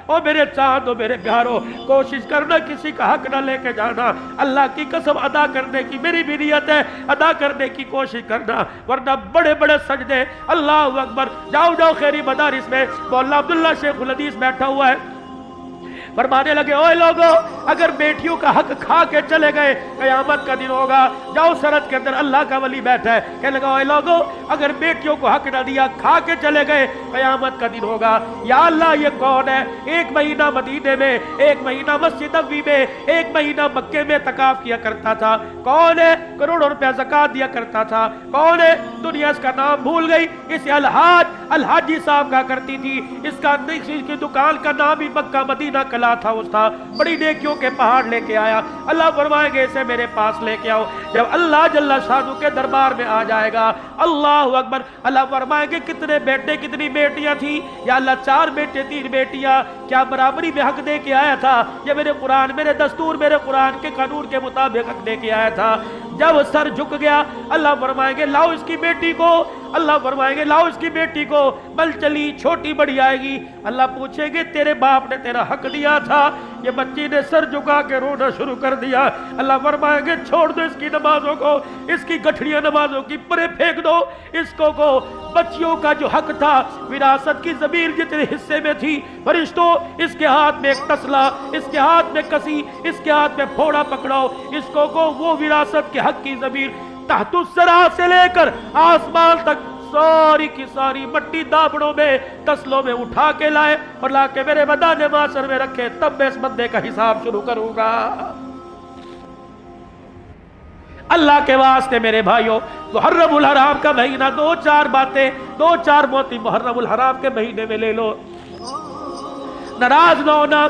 ओ मेरे चांद, ओ मेरे प्यारो, कोशिश करना किसी का हक ना लेके जाना। अल्लाह की कसम अदा करने की मेरी भी नियत है, अदा करने की कोशिश करना, वरना बड़े बड़े सजदे। अल्लाह अकबर। जाओ जाओ खैरी मदारिस में मौला अब्दुल्ला शेखुल हदीस बैठा हुआ है, फरमाने लगे, ओए लोगो, अगर बेटियों का हक खा के चले गए कयामत का दिन होगा। जाओ सरहद के अंदर अल्लाह का वली बैठा है, कहने लगा, ओए लोगो, अगर बेटियों को हक ना दिया, खा के चले गए, कयामत का दिन होगा। या अल्लाह, ये कौन है? एक महीना मदीने में, एक महीना मस्जिद नबवी में, एक महीना मक्के में तकाफ किया करता था। कौन है? करोड़ों रुपया ज़कात दिया करता था। कौन है? दुनिया इसका नाम भूल गई। इसे अलहाजी साहब का करती थी। इसका की दुकान का नाम ही मक्का मदीना कला था। उस था बड़ी नेकियों के पहाड़ लेके आया। अल्लाह फरमाएंगे, इसे मेरे पास लेके आओ। जब अल्लाह जल्ला शानू के दरबार में आ जाएगा, अल्लाह अकबर, अल्लाह फरमाएंगे, कितने बेटे कितनी बेटियां थी? या अल्लाह, 4 बेटे 3 बेटियां। क्या बराबरी में हक दे के आया था? ये मेरे कुरान, मेरे दस्तूर, मेरे कुरान के कानून के मुताबिक हक दे के आया था। जब सर झुक गया, अल्लाह फरमाएंगे, लाओ इसकी बेटी को। अल्लाह फरमाएंगे, लाओ इसकी बेटी को। बल चली, छोटी बड़ी आएगी। अल्लाह पूछेंगे, तेरे बाप ने तेरा हक दिया था? ये बच्ची ने सर झुका के रोना शुरू कर दिया। अल्लाह फरमाएंगे, छोड़ दो इसकी नमाजों को, इसकी गठड़ियां नमाजों की परे फेंक दो। इसको को बच्चियों का जो हक था, विरासत की ज़मीर जितने हिस्से में थी, फरिश्तों, इसके हाथ में एक तसला, इसके हाथ में कसी, इसके हाथ में फोड़ा पकड़ाओ। इसको को वो विरासत के हक की ज़मीर तहतुस्सरा से लेकर आसमान तक सारी की सारी मट्टी दाबड़ों में, तसलों में उठा के लाए और लाके मेरे मैदान माशर में रखे। तब मैं इस बंदे का हिसाब शुरू करूंगा। अल्लाह के वास्ते मेरे भाइयों, मुहर्रमुल हराम का महीना, 2-4 बातें, 2-4 मोती मुहर्रमुल हराम के महीने में ले लो। नाराज ना होना,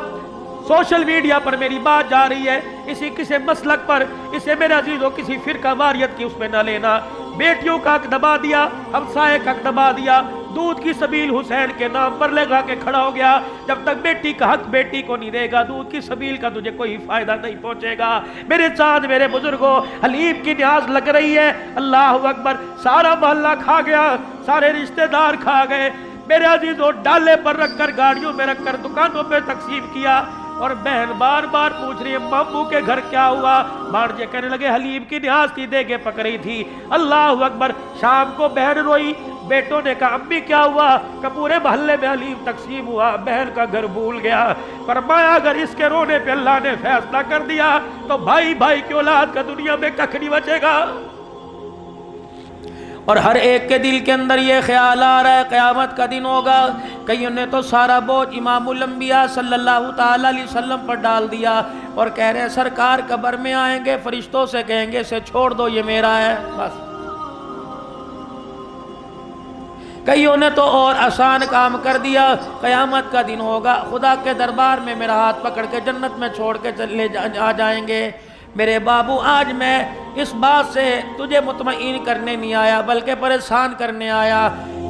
सोशल मीडिया पर मेरी बात जा रही है, इसी किसी मसलक पर, इसे मेरे अजीजों किसी फिरका वारियत की उसमें ना लेना। बेटियों का हक दबा दिया, हमसाए का हक दबा दिया, दूध की सबील हुसैन के नाम पर लगा के खड़ा हो गया। जब तक बेटी का हक बेटी को नहीं देगा, दूध की सबील का तुझे कोई फायदा नहीं पहुंचेगा। मेरे चांद, मेरे बुजुर्गों, हलीब की न्याज लग रही है। अल्लाह अकबर। सारा मोहल्ला खा गया, सारे रिश्तेदार खा गए। मेरे अजीजों, डाले पर रखकर, गाड़ियों में रखकर दुकानों पे तकसीम किया। और बहन बार बार पूछ रही है, मामू के घर क्या हुआ? भांजे कहने लगे, हलीब की न्याज थी, देगे पकड़ी थी। अल्लाह अकबर। शाम को बहन रोई, बेटों ने कहा, अम्मी क्या हुआ? कि पूरे मोहल्ले में हलीब तकसीम हुआ, बहन का घर भूल गया। फरमाया, अगर इसके रोने पे अल्लाह ने फैसला कर दिया तो भाई भाई की औलाद का दुनिया में कख नहीं बचेगा। और हर एक के दिल के अंदर ये ख्याल आ रहा है, क़यामत का दिन होगा। कईयों ने तो सारा बोझ इमामुल अंबिया सल्लल्लाहु ताला अलैहि वसल्लम पर डाल दिया और कह रहे हैं, सरकार कब्र में आएंगे, फरिश्तों से कहेंगे, इसे छोड़ दो, ये मेरा है। बस। कईयों ने तो और आसान काम कर दिया, क़यामत का दिन होगा, खुदा के दरबार में मेरा हाथ पकड़ के जन्नत में छोड़ के चले आ जाएंगे। मेरे बाबू, आज मैं इस बात से तुझे मुतमईन करने नहीं आया, बल्कि परेशान करने आया।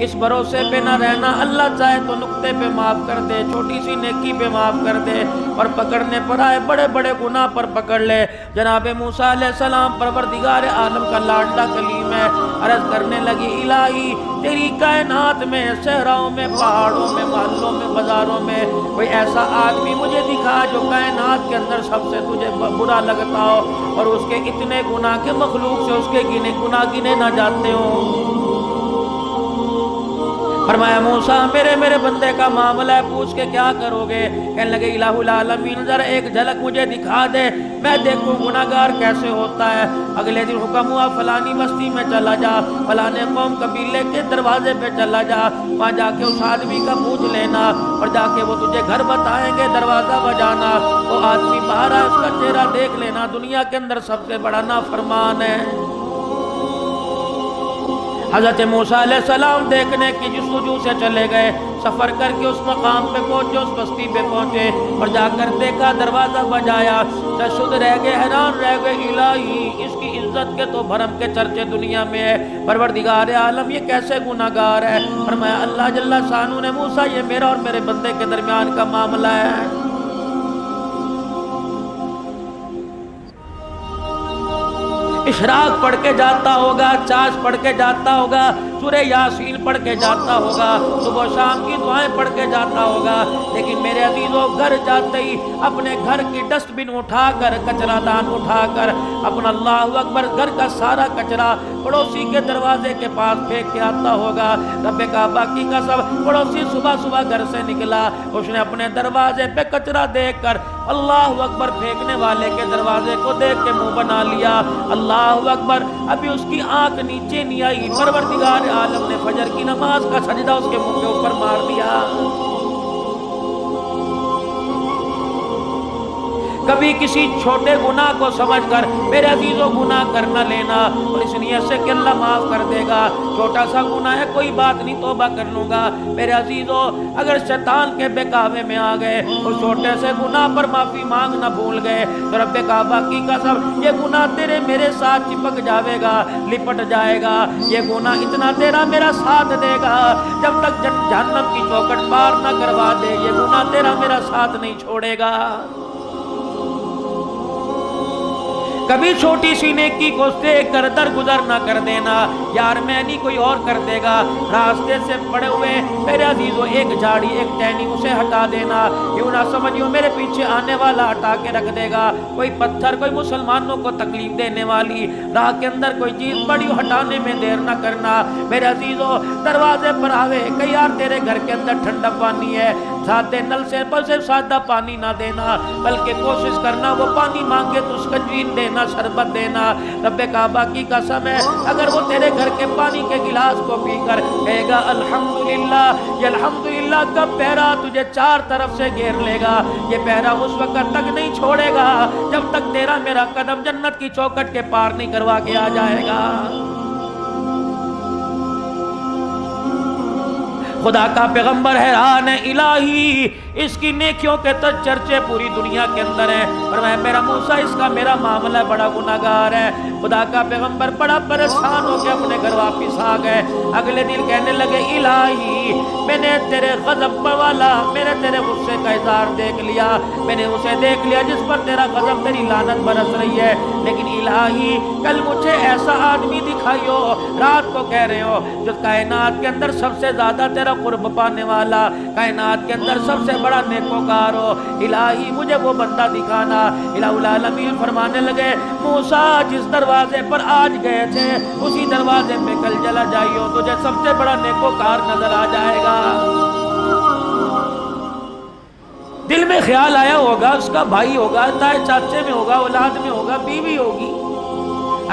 इस भरोसे पे ना रहना, अल्लाह चाहे तो नुक्ते पे माफ़ कर दे, छोटी सी नेकी पे माफ़ कर दे, और पकड़ने पर आए बड़े बड़े गुनाह पर पकड़ ले। जनाब मूसा अलैहिस्सलाम परवरदिगार आलम का लाडला कलीम है, अर्ज़ करने लगी, इलाही, तेरी कायनात में, शहरों में, पहाड़ों में, मोहल्लों में, बाज़ारों में कोई ऐसा आदमी मुझे दिखा जो कायनात के अंदर सबसे तुझे बुरा लगता हो और उसके इतने गुनाह के मखलूक से उसके गुनाह गिने ना जाते हो। फरमाया, मूसा, मेरे बंदे का मामला है, पूछ के क्या करोगे? कहने लगे, इलाहुल आलमीन, जरा एक झलक मुझे दिखा दे, मैं देखूं गुनाहगार कैसे होता है। अगले दिन हुक्म हुआ, फलानी बस्ती में चला जा, फलाने कौम कबीले के दरवाजे पे चला जा, वहाँ जाके उस आदमी का पूछ लेना और जाके वो तुझे घर बताएंगे, दरवाज़ा बजाना, वो आदमी बाहर आए, उसका चेहरा देख लेना, दुनिया के अंदर सबसे बड़ा नाफरमान है। हज़रत मूसा अलैहिस्सलाम देखने की जस्तजू से चले गए, सफ़र करके उस मकाम पे पहुँचे, उस बस्ती पे पहुँचे और जाकर देखा, दरवाज़ा बजाया। शुद्ध रह गए, हैरान रह गए, इलाही, इसकी इज्जत के तो भरम के चर्चे दुनिया में है, परवरदिगार आलम ये कैसे गुनाहगार है। फरमाया, अल्लाह जल्ला शानू ने, मूसा, ये मेरा और मेरे बंदे के दरमियान का मामला है। इशराक पढ़ के जाता होगा, चाश पढ़ के जाता होगा, सूरह यासीन पढ़ के जाता होगा, सुबह शाम की दुआएं पढ़ के जाता होगा, लेकिन मेरे अजीजों घर जाते ही अपने घर की डस्टबिन उठाकर, कचरादान उठाकर अपना अल्लाहु अकबर घर का सारा कचरा पड़ोसी के दरवाजे के पास फेंक के आता होगा। रब्बे काबा की कसम, पड़ोसी सुबह सुबह घर से निकला, उसने अपने दरवाजे पे कचरा देखकर अल्लाहु अकबर फेंकने वाले के दरवाजे को देख के मुंह बना लिया। अल्लाहु अकबर, अभी उसकी आंख नीचे नहीं आई, परवरदिगार आलम ने फजर की नमाज का सजदा उसके मुंह के ऊपर मार दिया। कभी किसी छोटे गुनाह को समझकर मेरे अजीजों गुनाह कर न लेना, और इस नियत से कि अल्लाह माफ कर देगा, छोटा सा गुनाह है कोई बात नहीं, तौबा कर लूंगा। मेरे अजीजों अगर शैतान के बेकाबे में आ गए और छोटे से गुनाह पर माफी मांग न भूल गए तो रब्बे काबा की कसम ये गुनाह तेरे मेरे साथ चिपक जाएगा, लिपट जाएगा। ये गुनाह इतना तेरा मेरा साथ देगा, जब तक जहन्नम की चौखट पार न करवा दे ये गुनाह तेरा मेरा साथ नहीं छोड़ेगा। कभी छोटी सी नेकी को देख कर दरगुजर ना कर देना, यार मैं नहीं कोई और कर देगा। रास्ते से पड़े हुए मेरे अजीजों एक झाड़ी एक टहनी उसे हटा देना, यूं ना समझियो मेरे पीछे आने वाला हटा के रख देगा। कोई पत्थर, कोई मुसलमानों को तकलीफ देने वाली राह के अंदर कोई चीज बड़ी हटाने में देर ना करना। मेरे अजीजों दरवाजे पर आवे कई यार तेरे घर के अंदर ठंडा पानी है, सादे नल से पर सिर्फ सादा पानी ना देना, बल्कि कोशिश करना वो पानी मांगे तो उसका जीन देना, शरबत देना। रब्बे काबा की कसम है अगर वो तेरे घर के पानी के गिलास को पीकर कहेगा अल्हम्दुलिल्लाह, ये अल्हम्दुलिल्लाह का पहरा तुझे चार तरफ से घेर लेगा, ये पहरा उस वक्त तक नहीं छोड़ेगा जब तक तेरा मेरा कदम जन्नत की चौखट के पार नहीं करवा के आ जाएगा। खुदा का पैगंबर हैरान है, इलाही इसकी नेकियों के तो चर्चे पूरी दुनिया के अंदर है, और मैं मेरा मूसा इसका मेरा मामला बड़ा गुनाहगार है। खुदा का पैगंबर बड़ा परेशान हो के अपने घर वापिस आ गए। अगले दिन कहने लगे इलाही मैंने तेरे गजब वाला, मैंने तेरे गुस्से का इज़हार देख लिया, मैंने उसे देख लिया जिस पर तेरा गजब तेरी लानत बरस रही है, लेकिन इलाही कल मुझे ऐसा आदमी दिखाइयो, रात को कह रहे हो जो कायनात के अंदर सबसे ज्यादा तेरा कुर्ब पाने वाला, कायनात के अंदर सबसे बड़ा नेकोकार हो, इलाही मुझे वो बंदा दिखाना। इलाहुल आलमीन फरमाने लगे मूसा जिस दरवाजे पर आज गए थे उसी दरवाजे पे कल चला जाइयो, तुझे सबसे बड़ा नेकोकार नजर आ जाएगा। दिल में ख्याल आया होगा उसका भाई होगा, ताए चाचे में होगा, औलाद में होगा, बीवी होगी।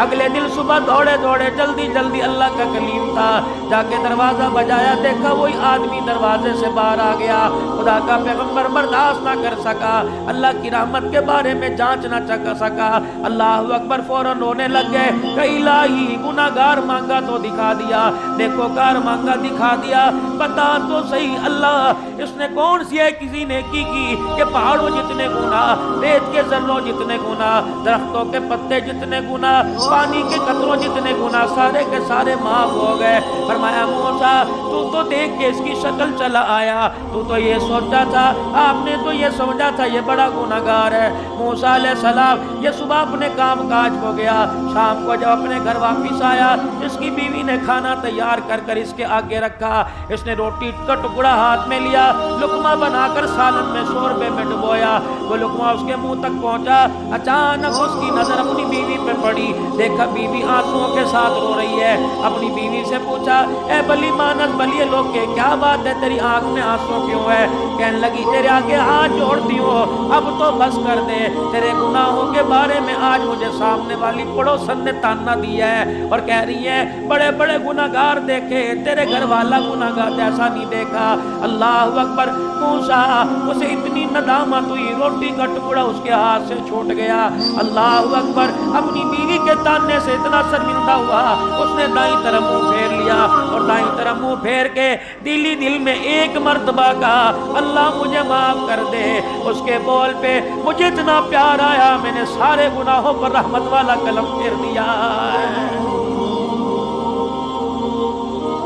अगले दिन सुबह दौड़े दौड़े जल्दी जल्दी अल्लाह का कलीम था, जाके दरवाजा बजाया, देखा वही आदमी दरवाजे से बाहर आ गया। खुदा का पैगंबर बर्दाश्त ना कर सका, अल्लाह की रहमत के बारे में जांच ना कर सका। अल्लाह अकबर फौरन रोने लग गए, कई इलाही गुनाहगार मांगा तो दिखा दिया, नेकोकार मांगा दिखा दिया, बता तो सही अल्लाह इसने कौन सी है किसी नेकी की कि पहाड़ों जितने गुनाह, रेत के जर्रों जितने गुनाह, दरख्तों के पत्ते जितने गुनाह, पानी के कतरों जितने गुनाह सारे के सारे माफ हो गए। फरमाया मूसा तू तो देख के इसकी शक्ल चला आया, तू तो ये सोचा था, आपने तो ये समझा था ये बड़ा गुनाहगार है। मूसा अलैहिस्सलाम ये सुबह अपने काम काज को गया, शाम को जब अपने घर वापिस आया इसकी बीवी ने खाना तैयार कर कर इसके आगे रखा, इसने रोटी का टुकड़ा हाथ में लिया, लुकमा बनाकर सालन में शोरबे में डुबोया, वो लुकमा उसके मुंह तक पहुंचा, अचानक उसकी नजर अपनी बीवी पे पड़ी, देखा बीवी आंसुओं के साथ रो रही है। अपनी बीवी से पूछा ए बली मानस बलिए लोग के क्या बात है, तेरी आंख में आंसू क्यों है? कहने लगी तेरे आगे हाथ जोड़ती हूँ अब तो बस कर दे, तेरे गुनाहों के बारे में आज मुझे सामने वाली पड़ोसन ने ताना दिया है और कह रही है बड़े बड़े गुनाहगार देखे, तेरे घर वाला गुनाहगार ऐसा नहीं देखा। अल्लाह अकबर, मूसा उसे इतनी नदामत हुई, रोटी का टुकड़ा उसके हाथ से छूट गया। अल्लाह अकबर, अपनी बीवी के ताने से इतना शर्मिंदा हुआ उसने दाईं तरफ मुंह फेर लिया और दाईं तरफ मुंह फेर के दिली दिल में एक मर्तबा कहा अल्लाह मुझे माफ कर दे। उसके बोल पे मुझे इतना प्यार आया, मैंने सारे गुनाहों पर रहमत वाला कलम फेर दिया।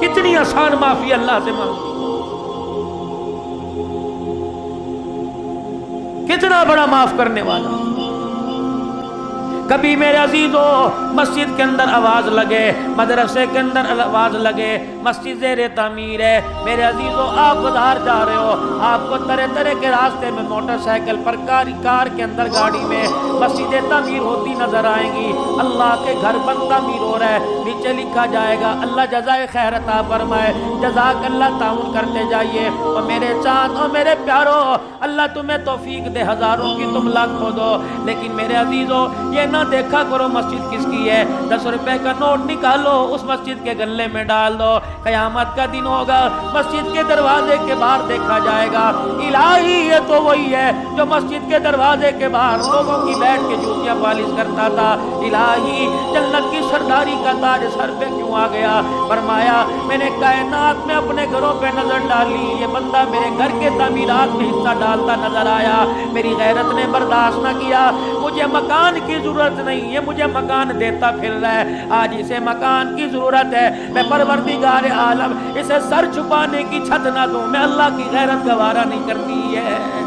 कितनी आसान माफी अल्लाह से मांगी, कितना बड़ा माफ करने वाला। कभी मेरे अजीजों मस्जिद के अंदर आवाज लगे, मदरसे के अंदर आवाज लगे, मस्जिद ज़ेरे तामीर है, मेरे अजीजों आप बाजार जा रहे हो, आपको तरह तरह के रास्ते में मोटरसाइकिल पर कार के अंदर गाड़ी में मस्जिदें तामीर होती नजर आएंगी। अल्लाह के घर बन तामीर हो रहा है, नीचे लिखा जाएगा अल्लाह जज़ाए खैर अता फरमाए, जज़ाक अल्लाह ताउन करते जाइए। और मेरे चाँद और मेरे प्यारो, अल्लाह तुम्हें तौफीक दे, हजारों की तुम लाखों दो, लेकिन मेरे अजीजों ये ना देखा करो मस्जिद किसकी है। 10 रुपए का नोट निकालो, उस मस्जिद के गले में डाल दो, क़यामत का दिन होगा, मस्जिद के दरवाजे के बाहर देखा जाएगा इलाही ये तो वही है जो मस्जिद के दरवाजे के बाहर लोगों की बैठ के जूतियां पालिश करता था। इलाही जन्नत की सरदारी का ताज सर पे क्यों आ गया? फरमाया मैंने कायनात में अपने घरों पे नजर डाली, ये बंदा मेरे घर के तामीरात में हिस्सा डालता नजर आया, मेरी गैरत ने बर्दाश्त न किया, मुझे मकान की जरूरत नहीं, ये मुझे मकान देता फिर रहा है, आज इसे मकान की जरूरत है, मैं परवरदिगार आलम इसे सर छुपाने की छत ना दूं, मैं अल्लाह की गैरत गवारा नहीं करती है।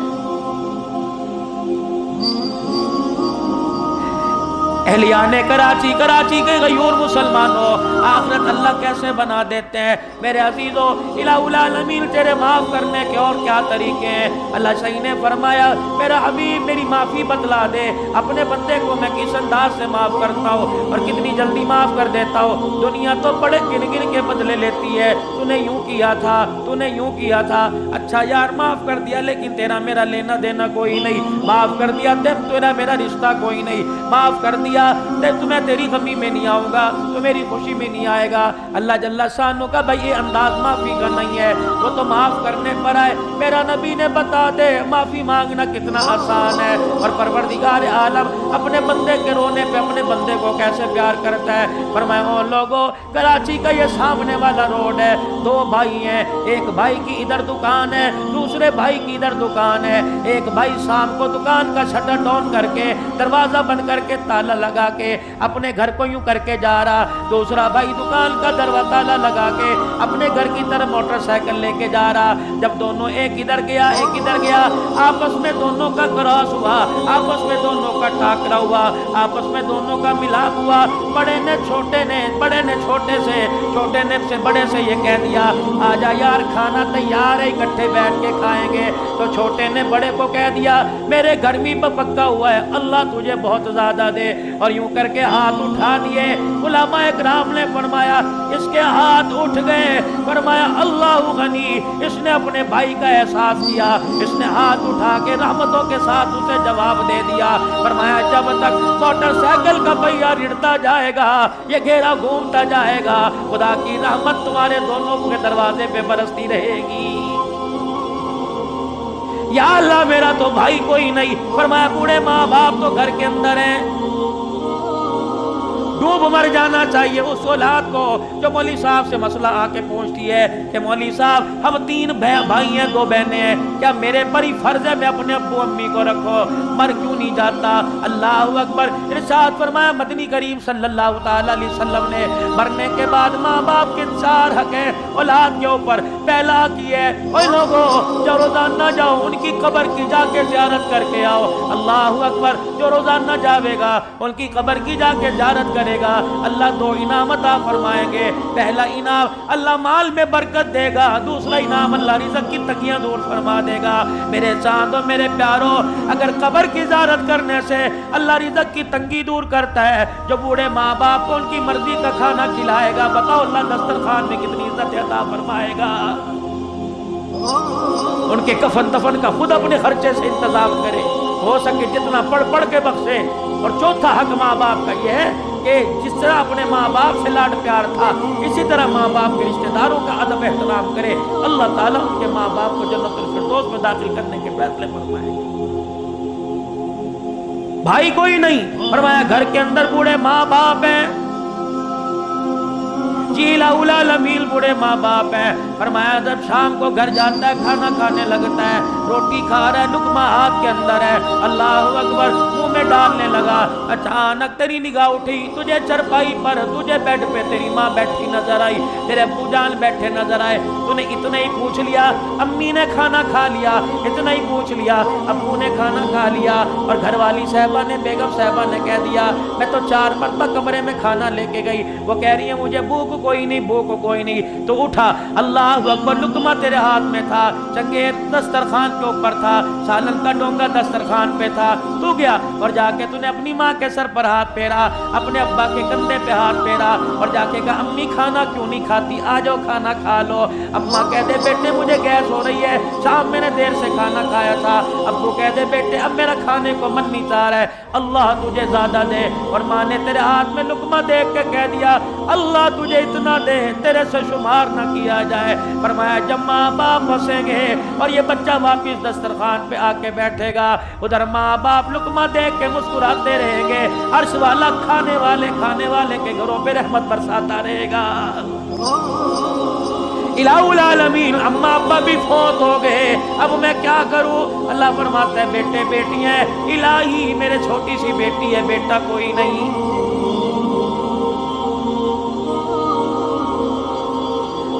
अहलियाने कराची के गयूर मुसलमानों, आखिरत अल्लाह कैसे बना देते हैं। मेरे अजीजों, इलाहुल आलमीन तेरे माफ करने के और क्या तरीके हैं। अल्लाह सही ने फरमाया मेरा हबीब मेरी माफ़ी बतला दे, अपने बंदे को मैं किस अंदाज से माफ़ करता हूँ और कितनी जल्दी माफ़ कर देता हूँ। दुनिया तो बड़े गिन गिन के बदले लेती है, तूने यूँ किया था, तूने यूँ किया था, अच्छा यार माफ़ कर दिया, लेकिन तेरा मेरा लेना देना कोई नहीं, माफ़ कर दिया, तेरा मेरा रिश्ता कोई नहीं, माफ़ कर दिया, तुम्हें तेरी गमी में नहीं आऊंगा, तो मेरी खुशी में नहीं आएगा। अल्लाह जल्ला शानो का भाई ये अंदाज माफी का नहीं है, वो तो माफ करने पर आए। मेरा नबी ने बता दे माफी मांगना कितना आसान है, और परवरदिगार आलम अपने बंदे के रोने पे अपने बंदे को कैसे प्यार करता है। फरमाया ओ लोगों, कराची का ये सामने वाला रोड है, दो भाई हैं, एक भाई की इधर दुकान है, दूसरे भाई की इधर दुकान है। एक भाई शाम को दुकान का शटर डाउन करके दरवाजा बंद करके ताला लगा के अपने घर को यूं करके जा रहा, दूसरा भाई दुकान का दरवाजा ताला लगा के अपने घर की तरफ मोटरसाइकिल लेके जा रहा। जब दोनों एक इधर गया एक इधर गया, आपस में दोनों का क्रॉस हुआ, आपस में दोनों का टाकरा हुआ, आपस में दोनों का मिलाप हुआ। बड़े ने छोटे ने, बड़े ने छोटे से, छोटे ने से बड़े से ये कह दिया आजा यार खाना तैयार है, इकट्ठे बैठ के खाएंगे। तो छोटे ने बड़े को कह दिया मेरे घर में पक्का हुआ है, अल्लाह तुझे बहुत ज्यादा दे, और यूं करके हाथ उठा दिए। उलमा इकराम ने फरमाया इसके हाथ उठ गए, फरमाया अल्लाह गनी, इसने अपने भाई का एहसास किया, इसने हाथ उठा के रहमतों के साथ उसे जवाब दे दिया। फरमाया जब तक मोटरसाइकिल का पहिया रिढ़ता जाएगा, ये घेरा घूमता जाएगा, खुदा की रहमत तुम्हारे दोनों के दरवाजे पे बरसती रहेगी। या अल्लाह मेरा तो भाई कोई नहीं। फरमाया बूढ़े माँ बाप तो घर के अंदर हैं, डूब मर जाना चाहिए उस औलाद को जो मौली साहब से मसला आके पहुंचती है कि मौली साहब हम 3 भाई हैं 2 बहनें हैं, क्या मेरे पर ही फर्ज है मैं अपने अब्बू अम्मी को रखो, मर क्यों नहीं जाता? अल्लाह अकबर। इरशाद फरमाया मदनी करीम सल्लल्लाहु ताला अलैहि वसल्लम ने मरने के बाद माँ बाप के 4 हक है औलाद के ऊपर। पहला हक ये है ओए लोगो जो रोजाना जाओ उनकी कब्र की जाके ज़ियारत करके आओ। अल्लाह अकबर। जो रोजाना जावेगा उनकी कब्र की जाके ज़ियारत करेगा, अल्लाह 2 इनाम अता फरमाएंगे। पहला इनाम अल्लाह माल में बरकत देगा, दूसरा इनाम अल्लाह रिज़्क़ की तंगियां दूर फरमा देगा। मेरे चांदो मेरे प्यारो, अगर कब्र की ज़ियारत करने से अल्लाह रिज़्क़ की तंगी दूर करता है, जो बूढ़े माँ बाप को उनकी मर्जी का खाना खिलाएगा, बताओ अल्लाह दस्तरखान में कितनी इज्जत अता फरमाएगा। उनके कफन दफन का खुद अपने खर्चे से इंतजाम करे, हो सके जितना पढ़ पढ़ के बख्शे। और चौथा हक माँ बाप का यह है कि जिस तरह अपने माँ बाप से लाड प्यार था, इसी तरह माँ बाप के रिश्तेदारों का अदब एहतराम करे। अल्लाह ताला उनके माँ बाप को जन्नतुल फिरदौस में दाखिल करने के फैसले फरमाएंगे। भाई कोई नहीं, फरमाया घर के अंदर बूढ़े माँ बाप हैं, जीला उला लमील बूढ़े माँ बाप हैं। فرمایا جب شام کو گھر جاتا ہے کھانا کھانے لگتا ہے, روٹی کھا رہا ہے, لقمہ ہاتھ کے اندر ہے, اللہ اکبر منہ میں ڈالنے لگا, اچانک تیری نگاہ اٹھی, تجھے چرپائی پر, تجھے بیڈ پہ تیری ماں بیٹھی نظر آئی, تیرے ابو جان بیٹھے نظر آئے. تو نے اتنا ہی پوچھ لیا امی نے کھانا کھا لیا, اتنا ہی پوچھ لیا ابو نے کھانا کھا لیا, اور گھر والی صاحبہ نے, بیگم صاحبہ نے کہہ دیا میں تو 4 مرتبہ کمرے میں کھانا لے کے گئی, وہ کہہ رہی ہے مجھے بھوک کوئی نہیں, بھوک کوئی نہیں. تو اٹھا, اللہ اکبر, لقمہ تیرے ہاتھ میں تھا, چنگیر دسترخوان کے اوپر تھا, سالن کا ڈونگا دسترخوان پہ تھا, تو گیا اور جا کے تو نے اپنی ماں کے سر پر ہاتھ پھیرا, اپنے ابا کے کندھے پہ ہاتھ پھیرا, اور جا کے کہا امی کھانا کیوں نہیں کھاتی, آ جاؤ کھانا کھا لو. اماں کہتے بیٹے مجھے گیس ہو رہی ہے, شام میں نے دیر سے کھانا کھایا تھا. ابو کہتے بیٹے اب میرا کھانے کو من نہیں چاہ رہا ہے, اللہ تجھے زیادہ دے. اور ماں نے تیرے ہاتھ میں لقمہ دیکھ کے کہہ دیا اللہ تجھے اتنا دے تیرے سے شمار نہ کیا جائے. فرمایا جب ماں باپ پھنسیں گے اور یہ بچہ واپس دسترخوان پہ آ کے بیٹھے گا, ادھر ماں باپ لقمہ دیکھ کے مسکراتے رہیں گے, عرش والا کھانے والے کے گھروں پہ رحمت برساتا رہے گا. الہ العالمین اماں ابا بھی فوت ہو گئے, اب میں کیا کروں؟ اللہ فرماتا ہے بیٹے بیٹی ہیں, الہی میرے چھوٹی سی بیٹی ہے, بیٹا کوئی نہیں.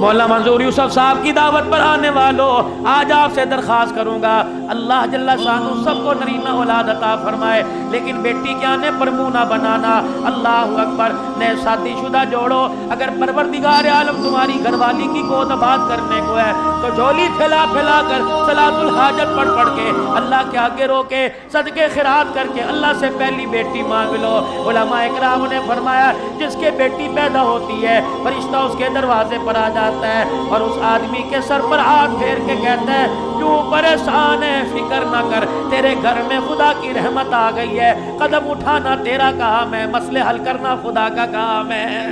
مولا منظور یوسف صاحب کی دعوت پر آنے والوں, آج آپ سے درخواست کروں گا اللہ جل شانہ سب کو نرینہ اولاد عطا فرمائے, لیکن بیٹی کے آنے پر منہ نہ بنانا. اللہ اکبر, نئے شادی شدہ جوڑو اگر پروردگار عالم تمہاری گھر والی کی گود آباد کرنے کو ہے تو جھولی پھیلا پھیلا کر صلاۃ الحاجت پڑھ کے اللہ کے آگے رو کے صدقے خیرات کر کے اللہ سے پہلی بیٹی مانگ لو. علماء اکرام نے فرمایا جس کے بیٹی پیدا ہوتی ہے فرشتہ اس کے دروازے پر آ جاتا ہے اور اس آدمی کے سر پر ہاتھ پھیر کے کہتا ہے کیوں پریشان ہے, فکر نہ کر, تیرے گھر میں خدا کی رحمت آ گئی ہے, قدم اٹھانا تیرا کام ہے, مسئلے حل کرنا خدا کا کام ہے.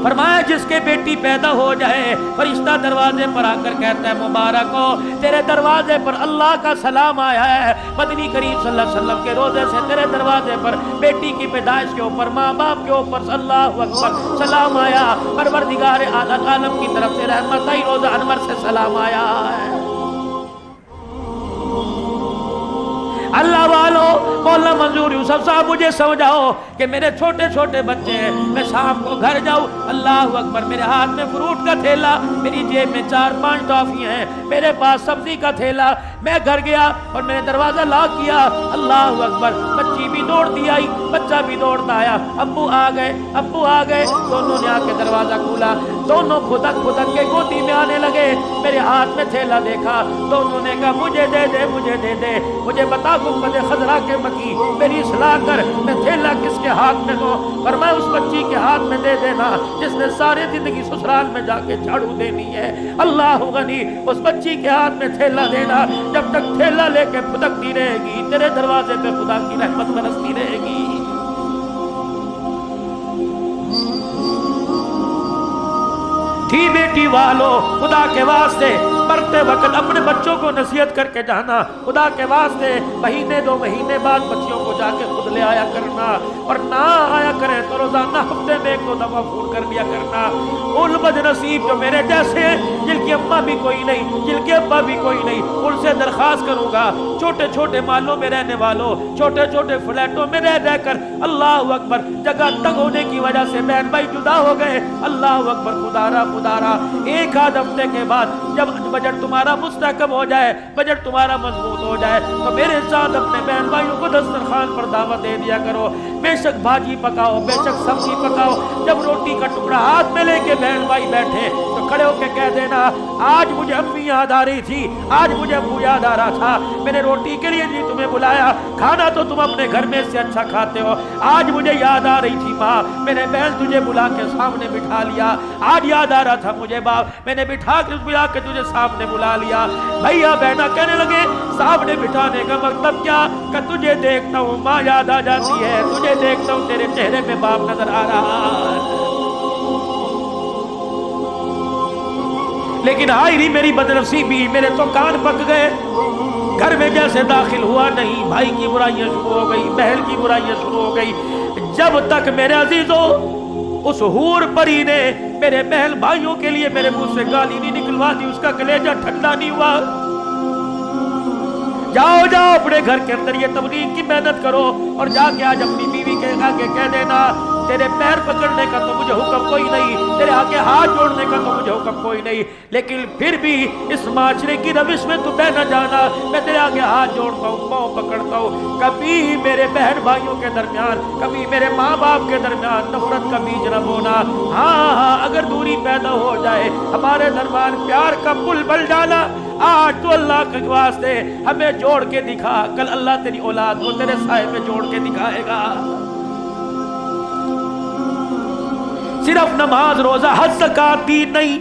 فرمایا جس کے بیٹی پیدا ہو جائے فرشتہ دروازے پر آ کر کہتا ہے مبارک ہو تیرے دروازے پر اللہ کا سلام آیا ہے, مدنی کریم صلی اللہ علیہ وسلم کے روزے سے تیرے دروازے پر بیٹی کی پیدائش کے اوپر ماں باپ کے اوپر اللہ اکبر سلام آیا, پروردگار عالم کی طرف سے رحمت آئی, روزہ انور سے سلام آیا ہے. اللہ والو مولا منظور یوسف صاحب مجھے سمجھاؤ کہ میرے چھوٹے چھوٹے بچے ہیں, میں شام کو گھر جاؤں, اللہ اکبر, میرے ہاتھ میں فروٹ کا تھیلا, میری جیب میں 4-5 ٹافیاں ہیں, میرے پاس سبزی کا تھیلا, میں گھر گیا اور میں نے دروازہ لاک کیا, اللہ اکبر, بچی بھی دوڑتی آئی, بچہ بھی دوڑتا آیا, ابو آ گئے, دونوں نے آ کے دروازہ کھولا, دونوں پھدک کے گودی میں آنے لگے, میرے ہاتھ میں تھیلا دیکھا, دونوں نے کہا مجھے دے دے, مجھے بتا گنبد خضرا کے مکی میری اصلاح کر, میں تھیلا کس کے ہاتھ میں دوں؟ فرمایا اس بچی کے ہاتھ میں دے دینا جس نے سارے زندگی سسرال میں جا کے جھاڑو دینی ہے. اللہ غنی, اس بچی کے ہاتھ میں تھیلا دینا, جب تک تھیلا لے کے پھدکتی رہے گی تیرے دروازے پہ خدا کی رحمت برستی رہے گی. تھی بیٹی والو خدا کے واسطے مرتے وقت اپنے بچوں کو نصیحت کر کے جانا, خدا کے واسطے مہینے 2 مہینے بعد بچیوں کو جا کے خود لے آیا کرنا, اور نہ آیا کریں تو روزانہ ہفتے میں 1-2 دفعہ فون کر لیا کرنا. ان بد نصیب جو میرے جیسے ہیں جن کی اماں بھی کوئی نہیں, جن کے ابا بھی کوئی نہیں, ان سے درخواست کروں گا چھوٹے چھوٹے محلوں میں رہنے والوں, چھوٹے چھوٹے فلیٹوں میں رہ کر اللہ اکبر جگہ تنگ ہونے کی وجہ سے بہن بھائی جدا ہو گئے, اللہ اکبر, خدا را 1-8 ہفتے کے بعد جب بجٹ تمہارا مستحکم ہو جائے, بجٹ تمہارا مضبوط ہو جائے تو میرے ساتھ اپنے بہن بھائیوں کو دسترخوان پر دعوت دے دیا کرو. بے شک بھاجی پکاؤ, بے شک سبزی پکاؤ, جب روٹی کا ٹکڑا ہاتھ میں لے کے بہن بھائی بیٹھے تو کھڑے ہو کے کہہ دینا آج مجھے امی یاد آ رہی تھی, آج مجھے ابو یاد آ رہا تھا, میں نے روٹی کے لیے نہیں تمہیں بلایا, کھانا تو تم اپنے گھر میں سے اچھا کھاتے ہو, آج مجھے یاد آ رہی تھی ماں, میں نے بہن تجھے بلا کے سامنے بٹھا لیا, آج یاد آ رہا تھا مجھے باپ, میں نے بٹھا کے تجھے سامنے بلا لیا. بھائیا بہنا کہنے لگے سامنے بٹھانے کا مطلب کیا کہ تجھے دیکھتا ہوں ماں یاد آ جاتی ہے, تجھے دیکھتا ہوں تیرے چہرے میں باپ نظر آ رہا ہے. لیکن ہائی ری میری بدنصیبی, میرے تو کان پک گئے, گھر میں جیسے داخل ہوا نہیں, بھائی کی برائیاں شروع ہو گئی, بہن کی برائیاں شروع ہو گئی, جب تک میرے عزیزوں اس حور پری نے میرے بہن بھائیوں کے لیے میرے منہ سے گالی نہیں نکلوا دی، اس کا کلیجہ ٹھنڈا نہیں ہوا۔ جاؤ جاؤ اپنے گھر کے اندر یہ تبلیغ کی محنت کرو، اور جا کے آج اپنی بیوی کے آگے کہہ دینا تیرے پیر پکڑنے کا تو مجھے حکم کوئی نہیں، تیرے آگے ہاتھ جوڑنے کا تو مجھے حکم کوئی نہیں، لیکن پھر بھی اس معاشرے کی روش میں تو بہ نہ جانا، میں تیرے آگے ہاتھ جوڑتا ہوں، پاؤں پکڑتا ہوں، کبھی میرے بہن بھائیوں کے درمیان، کبھی میرے ماں باپ کے درمیان نفرت کا بیج نہ بونا۔ ہاں اگر دوری پیدا ہو جائے، ہمارے درمیان پیار کا پل بن جانا، آج تو اللہ کے واسطے ہمیں جوڑ کے دکھا، کل اللہ تیری اولاد کو تیرے سائے میں جوڑ کے دکھائے گا۔ صرف نماز روزہ حج زکات دین نہیں،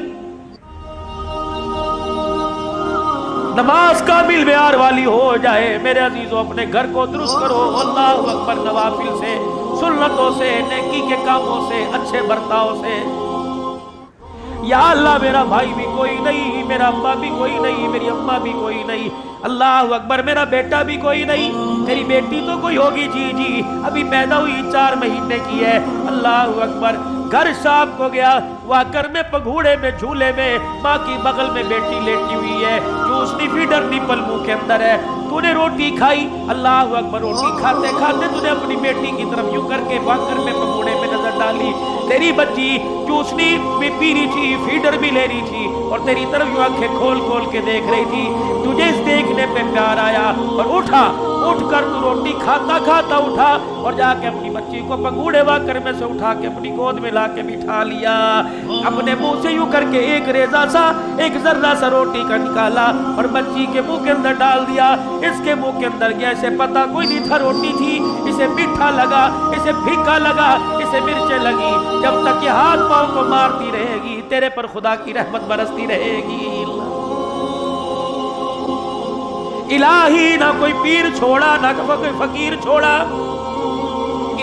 نماز کامل معیار والی ہو جائے۔ میرے عزیزوں اپنے گھر کو درست کرو، اللہ اکبر، نوافل سے، سنتوں سے، نیکی کے کاموں سے، اچھے برتاؤ سے۔ یا اللہ میرا بھائی بھی کوئی نہیں، میرا ابا بھی کوئی نہیں، میری اماں بھی کوئی نہیں، اللہ اکبر، میرا بیٹا بھی کوئی نہیں، میری بیٹی تو کوئی ہوگی جی ابھی پیدا ہوئی 4 مہینے کی ہے، اللہ اکبر۔ گھر شام کو گیا، واکر میں پگھوڑے میں جھولے میں ماں کی بغل میں بیٹی لیٹی ہوئی ہے، چوسنی فیڈر نپل منہ کے اندر ہے، تو نے روٹی کھائی، اللہ اکبر، روٹی کھاتے کھاتے تو نے اپنی بیٹی کی طرف یوں کر کے واکر میں پگھوڑے میں نظر ڈالی، تیری بچی چوسنی بھی پی رہی تھی، فیڈر بھی لے رہی تھی، اور تیری طرف یوں آنکھیں کھول کھول کے دیکھ رہی تھی، تجھے اس دیکھنے پہ پیار آیا اور اٹھا، اٹھ کر تو روٹی کھاتا کھاتا اٹھا اور جا کے اپنی بچی کو پگھوڑے واکر میں سے اٹھا کے اپنی گود میں لا کے بٹھا لیا، اپنے منہ سے یوں کر کے ایک ریزہ سا، ایک ذرہ سا روٹی کا نکالا اور بچی کے منہ کے اندر ڈال دیا، اس کے منہ کے اندر گیا، اسے پتا کوئی نہیں تھا روٹی تھی، اسے میٹھا لگا، اسے پھیکا لگا، اسے مرچیں لگی، جب تک یہ ہاتھ پاؤں کو مارتی رہے گی تیرے پر خدا کی رحمت برستی رہے گی۔ الہی نہ کوئی پیر چھوڑا، نہ کوئی فقیر چھوڑا،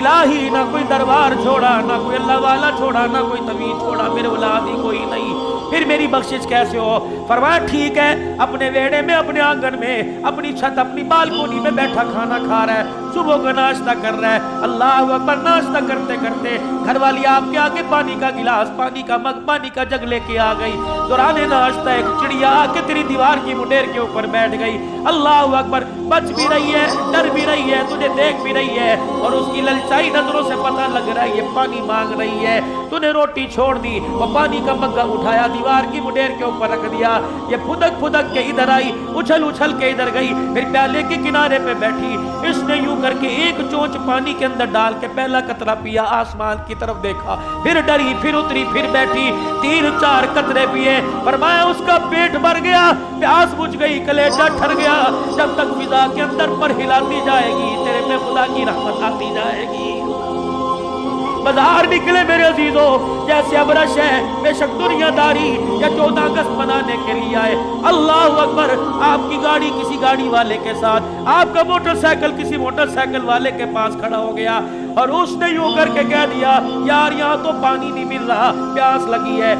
الہی نہ کوئی دربار چھوڑا، نہ کوئی اللہ والا چھوڑا، نہ کوئی طویل چھوڑا، میرے اولاد ہی کوئی نہیں، پھر میری بخشش کیسے ہو؟ فرمایا ٹھیک ہے، اپنے ویڑے میں، اپنے آنگن میں، اپنی چھت، اپنی بالکونی میں بیٹھا کھانا کھا رہا ہے، صبح کا ناشتہ کر رہا ہے، اللہ اکبر، ناشتہ کرتے کرتے گھر والی آپ کے آگے پانی کا گلاس، پانی کا مگ، پانی کا جگ لے کے آ گئی، دوران ناشتہ ایک چڑیا آ کے تیری دیوار کی منڈیر کے اوپر بیٹھ گئی، اللہ اکبر، بچ بھی رہی ہے، ڈر بھی رہی ہے، تجھے دیکھ بھی رہی ہے، اور اس کی للچائی نظروں سے پتہ لگ رہا ہے یہ پانی مانگ رہی ہے، تو نے روٹی چھوڑ دی، وہ پانی کا مگا اٹھایا، دیوار کی منڈیر کے اوپر رکھ دیا، یہ پھدک پھدک کے ادھر آئی، اچھل اچھل کے ادھر گئی، پھر پیالے کے کنارے پہ بیٹھی، اس نے یوں کر کے ایک چونچ پانی کے اندر ڈال کے پہلا قطرہ پیا، آسمان کی طرف دیکھا، پھر ڈری، پھر اتری، پھر بیٹھی، 3-4 قطرے پیے، فرمایا اس کا پیٹ بھر گیا، پیاس بجھ گئی، کلیجہ ٹھر گیا، جب تک فضا کے اندر پر ہلاتی جائے گی تیرے پہ خدا کی رحمت آتی جائے گی۔ بازار نکلے میرے عزیزوں، جیسے ابرش ہے، بے شک دنیا داری یا 14 اگست منانے کے لیے آئے، اللہ اکبر، آپ کی گاڑی کسی گاڑی والے کے ساتھ، آپ کا موٹر سائیکل کسی موٹر سائیکل والے کے پاس کھڑا ہو گیا، اور اس نے یوں کر کے کہہ دیا، یار یہاں تو پانی نہیں مل رہا، پیاس لگی ہے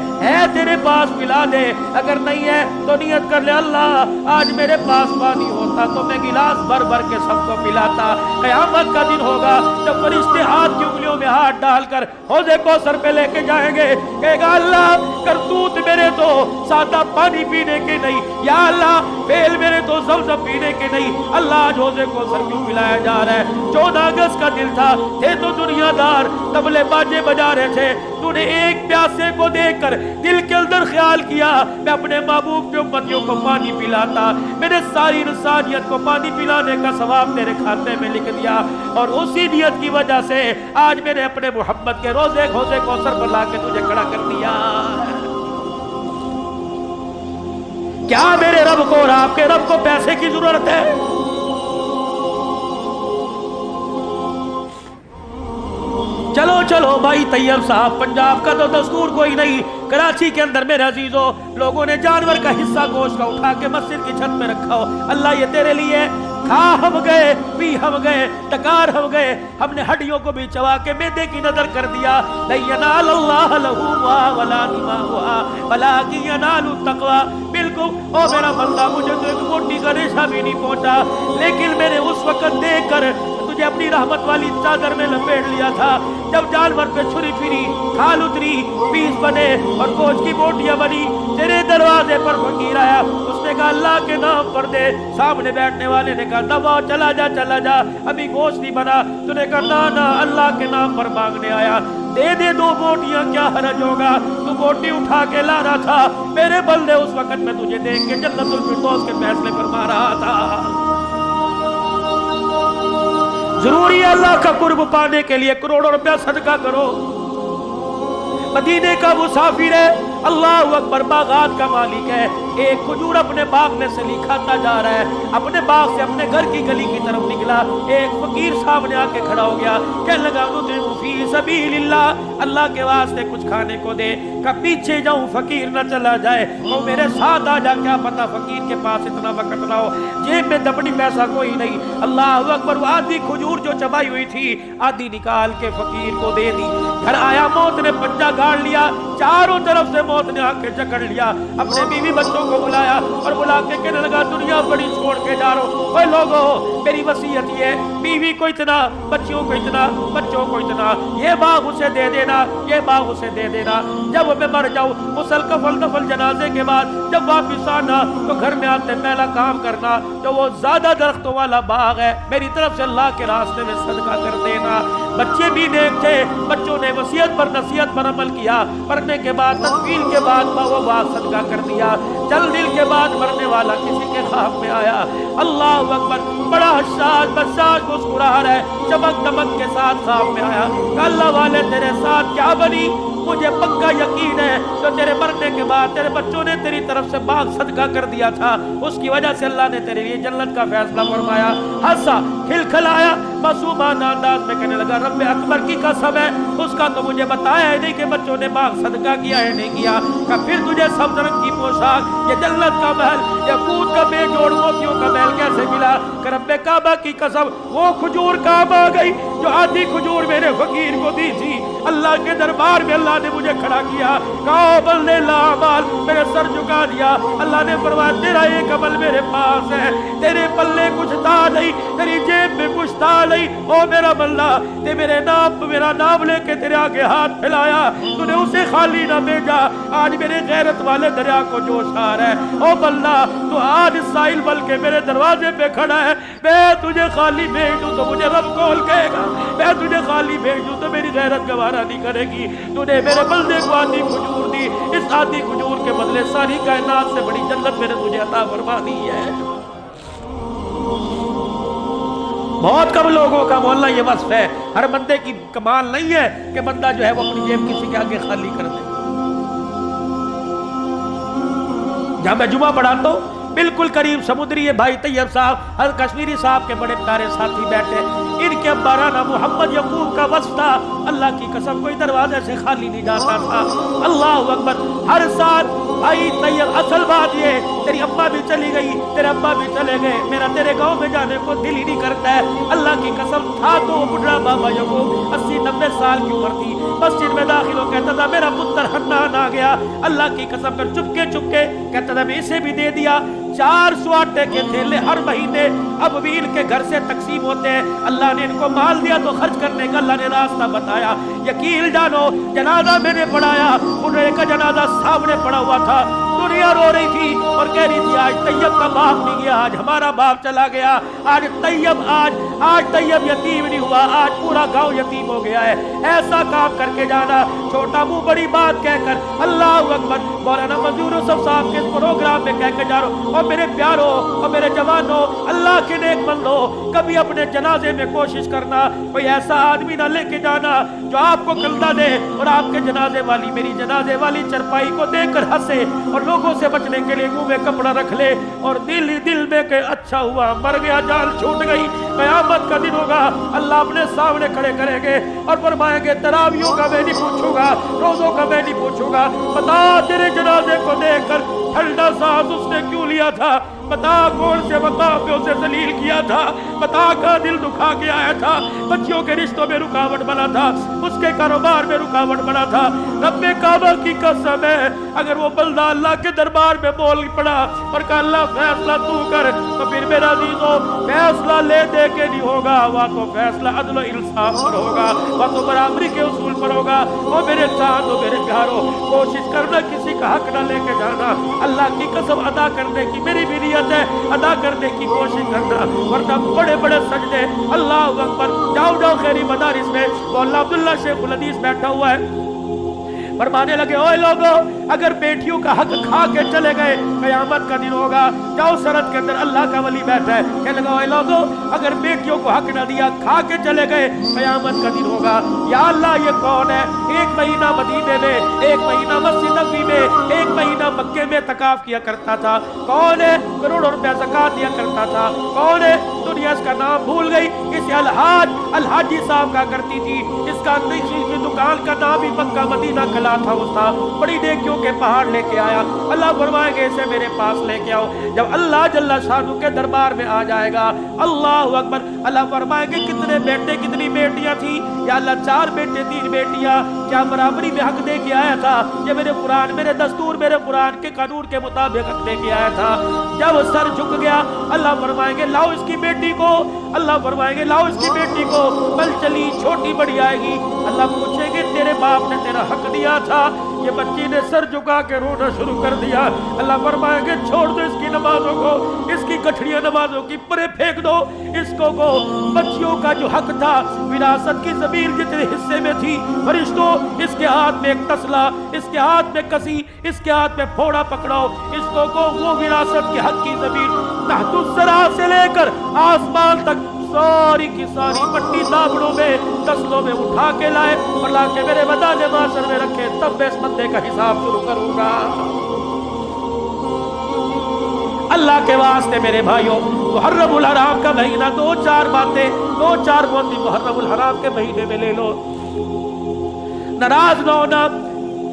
تیرے پاس پلا دے، اگر نہیں ہے تو نیت کر لے، اللہ آج میرے پاس پانی ہوتا تو میں گلاس بھر بھر کے سب کو پلاتا، قیامت کا دن ہوگا جب فرشتے ہاتھ کی انگلیوں میں ہاتھ ڈال کر حوض کوثر پہ لے کے جائیں گے، کہے گا اللہ کرتوت میرے تو سادہ پانی پینے کے نہیں، یا اللہ فعل میرے تو زمزم پینے کے نہیں، اللہ آج حوض کوثر کیوں پلایا جا رہا ہے؟ 14 اگست کا دل تھا، تھے تو دنیا دار، تبلے باجے بجا رہے تھے، تو نے ایک پیاسے کو دیکھ کر دل کے اندر خیال کیا میں اپنے محبوب کے امتیوں کو پانی پلاتا، میں نے ساری انسانیت کو پانی پلانے کا ثواب تیرے کھاتے میں لکھ دیا، اور اسی نیت کی وجہ سے آج میں نے اپنے محمد کے روزے حوض کوثر پر لا کے تجھے کھڑا کر دیا۔ کیا میرے رب کو اور آپ کے رب کو پیسے کی ضرورت ہے؟ چلو چلو بھائی طیب صاحب، پنجاب کا تو دستور کوئی نہیں، کراچی کے اندر میرے عزیزوں لوگوں نے جانور کا حصہ گوشت کا اٹھا کے مسجد کی چھت پہ رکھا ہو، اللہ یہ تیرے لیے، کھا ہم گئے، پی ہم گئے، ٹکار ہم گئے، ہم نے ہڈیوں کو بھی چبا کے معدے کی نظر کر دیا، لَن يَنَالَ اللَّهَ لُحُومُهَا وَلَا دِمَاؤُهَا وَلَٰكِن يَنَالُهُ التَّقْوَىٰ۔ بالکل او میرا بندہ، مجھے تو ایک موٹی کا ریشہ بھی نہیں پہنچا، لیکن میں نے اس وقت دیکھ کر तुझे अपनी रहमत वाली चादर में लपेट लिया था। जब जानवर पे छुरी फिरी, खाल उतरी, पीस बने और गोश्त की बोटियां बनी, तेरे दरवाजे पर फकीर आया, उसने कहा अल्लाह के नाम पर दे। सामने बैठने वाले ने कहा दबा, चला जा, अभी गोश्त नहीं बना। तूने कहा ना ना, अल्लाह के नाम पर मांगने आया, दे दे 2 बोटियां, क्या हरज होगा। तू बोटी उठा के ला रहा था, मेरे बंदे उस वक्त में तुझे देख के जन्नतुल फिरदौस के फैसले फरमा रहा था। जरूरी है अल्लाह का कुर्ब पाने के लिए करोड़ों रुपया सदका करो। मदीने का मुसाफिर है, अल्लाह अकबर, बागात का मालिक है। एक खजूर अपने बाग में से खाता जा रहा है, अपने बाग से अपने घर की गली की तरफ निकला। एक फकीर सामने आके खड़ा हो गया, कहने लगा फी सबीलिल्लाह, अल्लाह के वास्ते कुछ खाने को दे। का पीछे जाऊं फकीर न चला जाए, वो मेरे साथ आ जा, क्या पता फकीर के पास इतना वक्त ना हो, जेब में दबड़ी पैसा कोई नहीं। अल्लाह अकबर, वो आधी खजूर जो चबाई हुई थी आधी निकाल के फकीर को दे दी। घर आया, मौत ने पंजा गाड़ लिया, चारों तरफ से मौत ने आके जकड़ लिया। अपने बीवी बच्चों को बुलाया और बुला के कहने लगा दुनिया बड़ी छोड़ के जा रहा हूं, ओए लोगों मेरी वसीयत ये, बीवी को इतना, बच्चों को इतना, बच्चों को इतना, ये बाग उसे दे देना, ये बाग उसे दे देना। जब मैं मर जाऊं, मुसल कफल दफल जनाजे के बाद जब वापिस आना तो घर में आते पहला काम करना तो वो ज्यादा दरख्तों वाला बाग है, मेरी तरफ से अल्लाह के रास्ते में सदका कर देना। बच्चे भी नेक थे, बच्चों ने वसीयत पर नसीहत पर अमल किया, मरने के बाद तकफील के बाद वो बाग सदका कर दिया। चल दिल के बाद मरने वाला किसी के ख्वाब में आया, अल्लाह अकबर, बड़ा हसास बसास मुस्कुरा रहा है, चमक दमक के साथ ख्वाब में आया। अल्लाह वाले तेरे साथ क्या बनी, मुझे पक्का यकीन है जो तेरे मरने के बाद तेरे बच्चों ने तेरी तरफ से बाग सदका कर दिया था, उसकी वजह से अल्लाह ने तेरे लिए जन्नत का फैसला फरमाया। हंसा, खिलखिलाया, मासूमाना अंदाज में कहने लगा रब्बे अकबर की कसम है, उसका तो मुझे बताया है नहीं कि बच्चों ने बाग सदका किया है नहीं किया। का फिर तुझे सब्ज रंग की पोशाक, ये जन्नत का महल, याकूत का बेजोड़ मोतियों का महल कैसे मिला। रब्बे काबा की कसम, वो खजूर काम आ गई जो आधी खजूर मेरे फकीर को दी थी। अल्लाह के दरबार में अल्लाह ने मुझे खड़ा किया, कहा बल्ले लामाल, मेरे सर झुका दिया। अल्लाह ने फरमाया तेरा एक अमल मेरे पास है, तेरे पल्ले कुछ था नहीं, तेरी जेब में कुछ था नहीं, ओ मेरा बल्ला, ते मेरा नाम लेके तेरे आगे हाथ फैलाया, तूने उसे खाली ना भेजा। आज मेरे गैरत वाले दरिया को जोश आ रहा है, ओ बल्ला तू आज साहिल बल के मेरे दरवाजे पे खड़ा है, मैं तुझे खाली भेज दूं तो मुझे रब कौल कहेगा, मैं तुझे खाली भेज दूं तो मेरी गैरत गवारा नहीं करेगी। तूने मेरे बंदे को आधी खजूर दी, इस आधी खजूर के बदले सारी कायनात से बड़ी जन्नत मैंने तुझे अता फरमा दी है। बहुत कम लोगों का बोलना ये वस्फ है, हर बंदे की कमाल नहीं है कि बंदा जो है वो अपनी जेब किसी के आगे खाली कर दे। जहां मैं जुमा पढ़ाता हूँ बिल्कुल करीब समुद्री है भाई तैयब साहब, हर कश्मीरी साहब के बड़े प्यारे साथी बैठे, इनके अब्बाराना मोहम्मद यकूब का वस्फ था, अल्लाह की कसम कोई दरवाजे से खाली नहीं जाता था। अल्लाह अकबर, हर साल भाई तैयब, असल बात ये तेरी अम्मा भी चली गई, तेरे अब्बा भी चले गए, मेरा तेरे गांव में जाने को दिल ही नहीं करता है। अल्लाह की कसम था तो बुढ़ा बाबा यकूब 80-90 साल की उम्र थी, मस्जिद में दाखिल हो कहता था मेरा पुत्र हन्नान आ गया। अल्लाह की कसम कर चुपके चुपके कहता था मैं इसे भी दे दिया। 400 आटे के थैले हर महीने अब भी इनके घर से तकसीम होते हैं। अल्लाह ने इनको माल दिया तो खर्च करने का अल्लाह ने रास्ता बताया। यकीन जानो जनाजा मैंने पढ़ाया, बुढ़े का जनाजा सामने पड़ा हुआ था, दुनिया रो रही थी और कह रही थी आज तैयब का बाप नहीं गया, आज हमारा बाप चला गया, आज तैयब यतीम नहीं हुआ, आज पूरा गांव यतीम हो गया है। ऐसा काम करके जाना, छोटा मुंह बड़ी बात कहकर, अल्लाह अकबर, मौलाना मंजूर यूसुफ साहब के प्रोग्राम में कहकर जा रहा हूं, और मेरे प्यारों और मेरे जवानों, अल्लाह के नेक बंदो, कभी अपने जनाजे में कोशिश करना कोई ऐसा आदमी ना लेके जाना जो आपको कंधा दे और आपके जनाजे वाली, मेरी जनाजे वाली चरपाई को देखकर हंसे और लोगों से बचने के लिए मुंह में कपड़ा रख ले और दिल में के अच्छा हुआ मर गया, जान छूट गई, कयामत का दिन होगा, अल्लाह अपने सामने खड़े करेंगे और फरमाएंगे तरावियों का मैं नहीं पूछूंगा, रोजों का मैं नहीं पूछूंगा, बता तेरे जनाजे को देखकर ठंडा सांस उसने क्यों लिया था, बता कौन से मकाम पे उसे जलील किया था, बता का दिल दुखा के आया था, बच्चियों के रिश्तों में रुकावट बना था, उसके कारोबार में रुकावट बना था। रब्बे काबा की कसम है, अगर वो बंदा अल्लाह के दरबार में बोल पड़ा और कहा अल्लाह फैसला तू कर, तो फिर मेरा अजीजों फैसला ले दे के नहीं होगा, वह तो फैसला अदल इंसाफ पर होगा, वह तो बराबरी के उसूल पर होगा। वो मेरे चांदो मेरे प्यारो, कोशिश करना किसी का हक न लेके जाना, अल्लाह की कसम अदा करने की मेरी भी नियत है, अदा करने की कोशिश करना, वरना बड़े बड़े सजदे। अल्लाह अकबर। जाओ जाओ खैरी मदारिस में मौला अब्दुल्ला शेखुल हदीस बैठा हुआ है, फरमाने लगे ओए लोगों, अगर बेटियों का हक खा के चले गए कयामत का दिन होगा। जाओ सरहद के अंदर अल्लाह का वली बैठा है, कहने लगा ओए लोगों, अगर बेटियों को हक न दिया खा के चले गए कयामत का दिन होगा। या अल्लाह ये कौन है? एक महीना मदीने में, एक महीना मस्जिद नबवी में, एक महीना मक्के में तकाफ किया करता था। कौन है? करोड़ों रुपया ज़कात दिया करता था। कौन है? दुनिया इसका नाम भूल गई। इसे अलहाजी साहब का करती थी, इसका की दुकान का नाम ही मक्का मदीना कला था। उसका बड़ी नेकियों के पहाड़ लेके आया। अल्लाह फरमाएंगे इसे मेरे पास लेके आओ। जब अल्लाह जल्ला शानू के दरबार में आ जाएगा, अल्लाह अकबर, अल्लाह फरमाएंगे कितने बेटे कितनी बेटियां थी? या अल्लाह 4 बेटे 3 बेटियां, क्या बराबरी में हक दे के आया था? ये मेरे कुरान, मेरे दस्तूर, मेरे कुरान के कानून के मुताबिक हक दे के आया था। जब सर झुक गया, अल्लाह फरमाएंगे लाओ इसकी बेटी को, अल्लाह फरमाएंगे लाओ इसकी बेटी को, कल चली छोटी बड़ी आएगी। अल्लाह पूछेंगे तेरे बाप ने तेरा हक दिया था? ये बच्ची ने सर झुका के रोना शुरू कर दिया। अल्लाह फरमाएंगे छोड़ दो इसकी नमाजों को, इसकी कठड़ियां नमाजों की परे फेंक दो इसको को। बच्चियों का जो हक था विरासत की जमीन जितने हिस्से में थी, फरिश्तों इसके हाथ में एक तसला, इसके हाथ में कसी, इसके हाथ में फोड़ा पकड़ाओ, इसको को वो विरासत के हक की जमीन तहतुस्सरा से लेकर आसमान तक सारी की सारी पट्टी दाबड़ों में तस्लों में उठा के लाए और लाके मेरे मैदान माशर में रखे, तब मैं इस बंदे का हिसाब शुरू करूंगा। अल्लाह के वास्ते मेरे भाइयों, मुहर्रमुल हराम का महीना 2-4 बातें, 2-4 मोती मुहर्रमुल हराम के महीने में ले लो। नाराज न होना,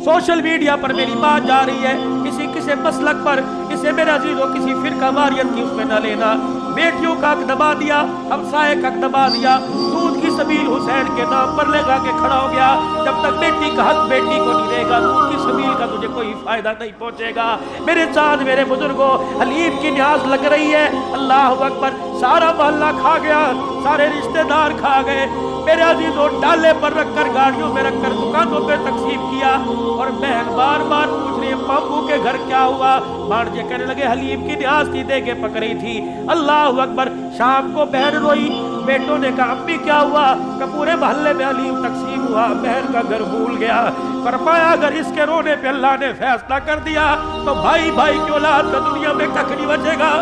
सोशल मीडिया पर मेरी बात जा रही है, किसी मसलक पर, इसे मेरे अजीजों किसी फिरका वारियत की उसमें न लेना। बेटियों का हक दबा दिया, हमसाए का हक दबा दिया, दूध की सबील हुसैन के नाम पर लगा के खड़ा हो गया। जब तक बेटी का हक बेटी को नहीं देगा, दूध की सबील का तुझे कोई फायदा नहीं पहुंचेगा। मेरे चांद मेरे बुजुर्गों, हलीम की न्याज लग रही है, अल्लाह अकबर, सारा मोहल्ला खा गया, सारे रिश्तेदार खा गए। मेरे अजीजों डाले पर रखकर, गाड़ियों में रखकर दुकानों पे तकसीम किया। और बहन बार बार पूछ रही है मामू के घर क्या हुआ? भांजे कहने लगे हलीम की न्याज थी, दे के पकड़ी थी। अल्लाह अकबर। शाम को बहन रोई, बेटों ने कहा अम्मी क्या हुआ? कि पूरे मोहल्ले में हलीम तकसीम हुआ, बहन का घर भूल गया। फरमाया अगर इसके रोने पे अल्लाह ने फैसला कर दिया तो भाई भाई की औलाद का दुनिया में कख नहीं बचेगा।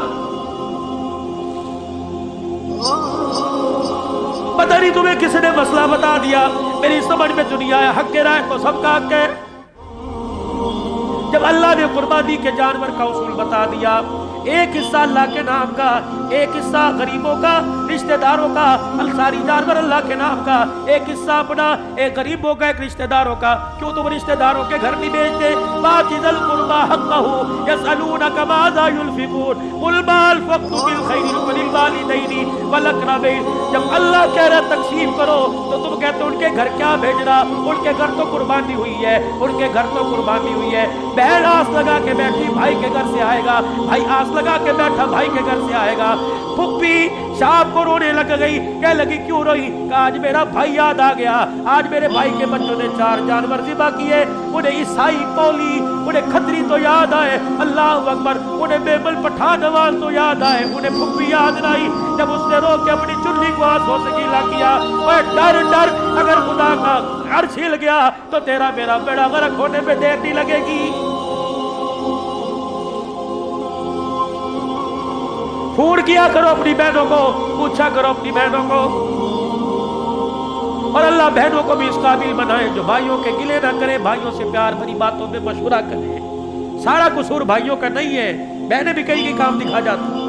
पता नहीं तुम्हें किसने मसला बता दिया, मेरी समझ में दुनिया है, हक के राय तो सबका हक है। जब अल्लाह ने कुर्बानी के जानवर का उसूल बता दिया, एक हिस्सा अल्लाह के नाम का, एक हिस्सा गरीबों का, रिश्तेदारों का, अंसारी जानवर अल्लाह के नाम का, एक हिस्सा अपना, एक गरीबों का, एक रिश्तेदारों का। क्यों तुम रिश्तेदारों के घर नहीं भेजते? बातिल कुर्बा हक़्क़हू यसअलूनका माज़ा युनफ़िक़ून क़ुल मा अनफ़क़्तुम मिन ख़ैरिन फ़लिल वालिदैनि वल अक़रबैन। जब अल्लाह कह रहा तक़सीम करो तो तुम कहते हो उनके घर क्या भेजना? उनके घर तो कुर्बानी हुई है, उनके घर तो कुर्बानी हुई है। बहन आस लगा के बैठी भाई के घर से आएगा, भाई आस लगा के बैठा भाई के घर से आएगा। फुप्पी शाम को रोने लग गई, कह लगी क्यों रोई? आज मेरा भाई याद आ गया, आज मेरे भाई के बच्चों ने 4 जानवर ज़िबा किए, उन्हें ईसाई पौली, उन्हें खतरी तो याद आए, अल्लाह अकबर, उन्हें बेबल पठान नवाज तो याद आए, उन्हें फुप्पी याद नहीं। जब उसने रो के अपनी चुन्नी को आंसू से गीला किया, और डर डर अगर खुदा का अर्श हिल गया तो तेरा मेरा बेड़ा गर्क होने में देर नहीं लगेगी। फोन किया करो अपनी बहनों को, पूछा करो अपनी बहनों को, और अल्लाह बहनों को भी इस काबिल बनाए जो भाइयों के गिले ना करे, भाइयों से प्यार भरी बातों में मशवरा करे। सारा कसूर भाइयों का नहीं है, बहनें भी कहीं की काम दिखा जाती।